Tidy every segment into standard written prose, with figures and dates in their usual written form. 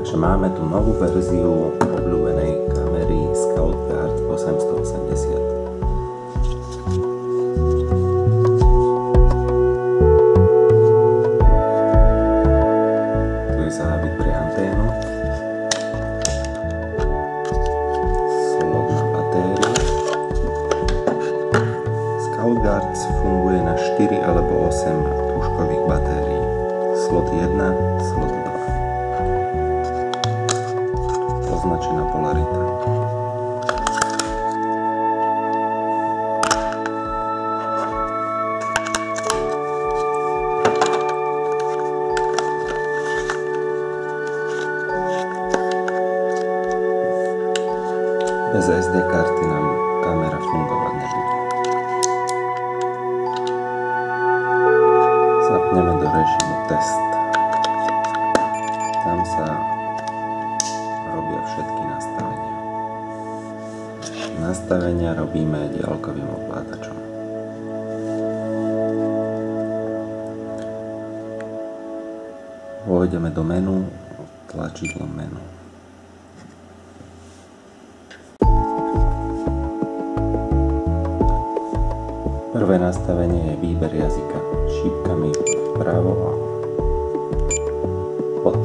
Takže máme tu novú verziu obľúbenej kamery ScoutGuard 880. Tu je zábit pre anténu, slot na batériu. ScoutGuard funguje na 4 alebo 8 túžkových batérií. Slot 1, slot 2. Označená polarita. Bez SD karty nám kamera fungovať nebude. Zapneme do režimu test. Tam sa robia všetky nastavenia. Nastavenia robíme diaľkovým ovládačom. Vôjdeme do menu tlačidlom menu. Prvé nastavenie je výber jazyka šípkami vpravo a pod.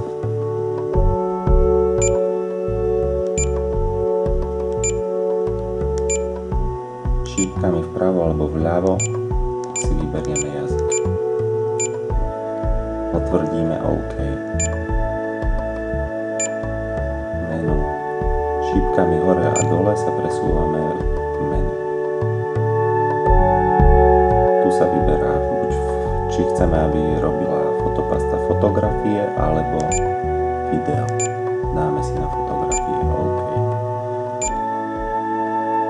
Šípkami vpravo alebo vľavo si vyberieme jazyk. Potvrdíme OK. Menu. Šípkami hore a dole sa presúvame menu. Tu sa vyberá, či chceme, aby robila fotopasta fotografie alebo video. Dáme si na fotografie OK.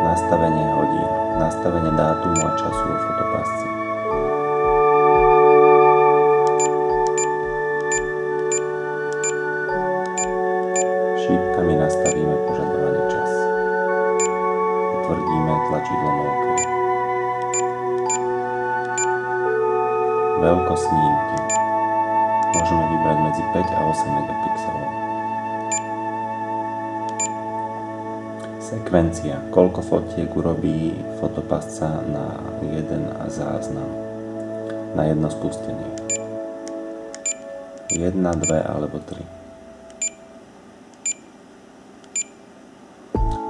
Nastavenie hodín. Nastavenie dátumu a času o fotopasci. Šípkami nastavíme požadovaný čas. Potvrdíme tlačidlom OK. Veľkosť snímky. Môžeme vybrať medzi 5 a 8 megapixelov. Sekvencia. Koľko fotiek urobí fotopasca na jeden záznam, na jedno spustenie. 1, 2 alebo 3.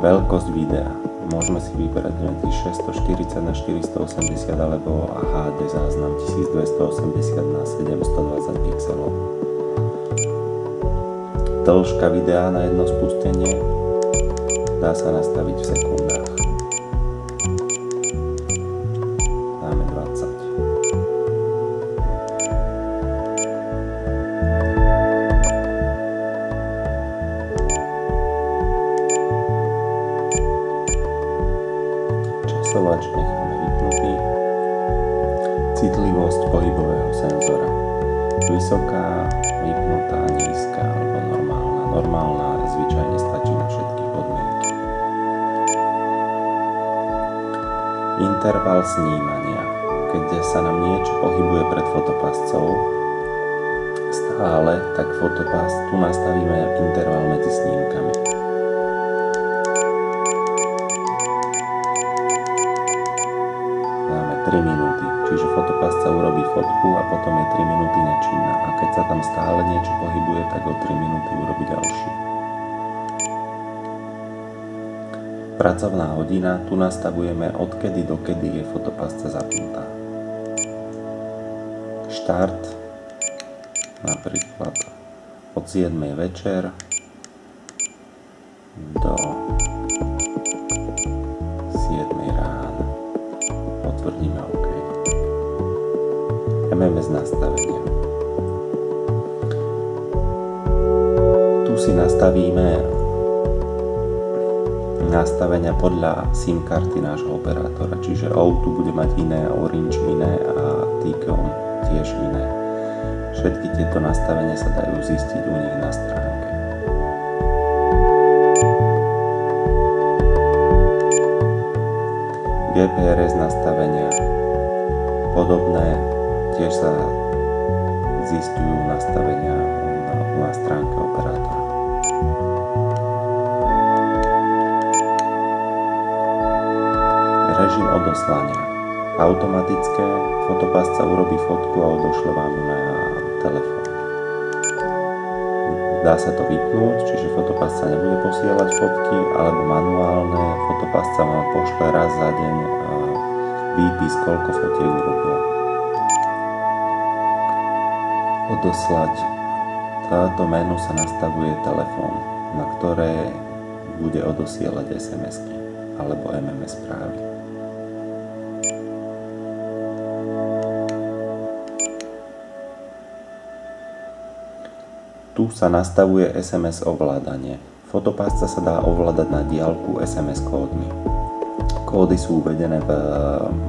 Veľkosť videa. Môžeme si vybrať medzi 640 na 480 alebo HD záznam 1280 na 720 pixelov. Dĺžka videa na jedno spustenie dá sa nastaviť v sekundách. Dáme 20. Časovač necháme vypnutý. Citlivosť pohybového senzora. Vysoká, vypnutá, nízka alebo normálna. Normálna zvyčajne stačí na všetky podmienky. Interval snímania. Keď sa nám niečo pohybuje pred fotopascou stále, tak fotopasc tu nastavíme interval medzi snímkami. Dáme 3 minúty, čiže fotopasca urobí fotku a potom je 3 minúty nečinná. A keď sa tam stále niečo pohybuje, tak o 3 minúty urobí ďalší. Pracovná hodina, tu nastavujeme odkedy do kedy je fotopasca zapnutá. Štart, napríklad od 7 večer do 7 ráno. Potvrdíme OK. Ideme bez nastavenia. Tu si nastavíme nastavenia podľa SIM karty nášho operátora, čiže O2 bude mať iné, Orange iné a T-Com tiež iné. Všetky tieto nastavenia sa dajú zistiť u nich na stránke. GPRS nastavenia podobné, tiež sa zistujú nastavenia na stránke operátora. Režim odoslania. Automatické, fotopásca urobí fotku a odošle vám na telefón. Dá sa to vypnúť, čiže fotopásca nebude posielať fotky, alebo manuálne, fotopásca vám pošle raz za deň výpis, koľko fotiek urobila. Odoslať. Táto menu sa nastavuje telefón, na ktoré bude odosielať SMS-ky alebo MMS správy. Tu sa nastavuje SMS ovládanie. Fotopásca sa dá ovládať na diaľku SMS kódmi. Kódy sú uvedené v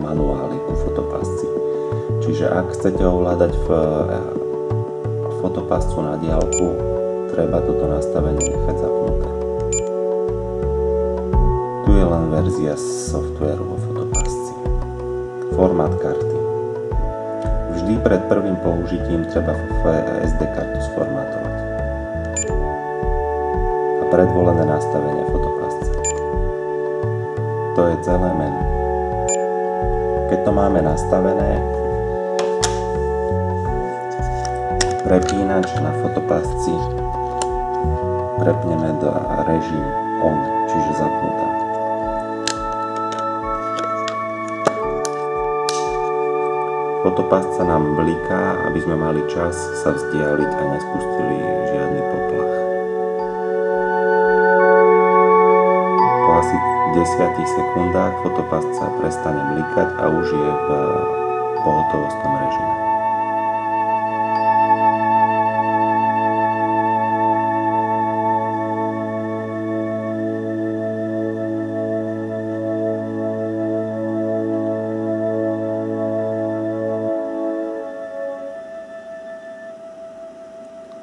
manuáli ku fotopásci. Čiže ak chcete ovládať fotopáscu na diaľku, treba toto nastavenie nechať zapnuté. Tu je len verzia softvéru vo fotopásci. Formát karty. Vždy pred prvým použitím treba SD kartu sformátovať. A predvolené nastavenie fotopásce. To je celé menu. Keď to máme nastavené, prepínač na fotopásci prepneme do režim on, čiže zapnutá. Fotopásca nám bliká, aby sme mali čas sa vzdialiť a nespustili žiadny poplach. Po asi 10 sekundách fotopásca prestane blikať a už je v pohotovostnom režime.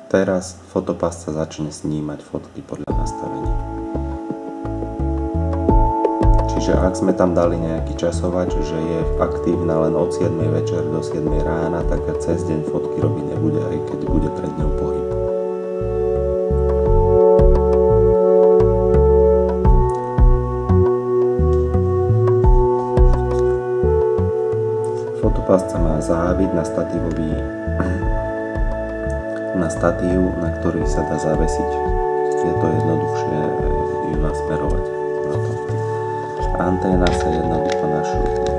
Teraz fotopásca začne snímať fotky podľa nastavení. Čiže ak sme tam dali nejaký časovač, že je aktívna len od 7 večer do 7 rána, tak cez deň fotky robiť nebude, aj keď bude pred ňou pohyb. Fotopásca má závid na statív, na ktorý sa dá zavesiť. Je to jednoduchšie ju nasmerovať na to. Anténa sa jednoducho našrupuje.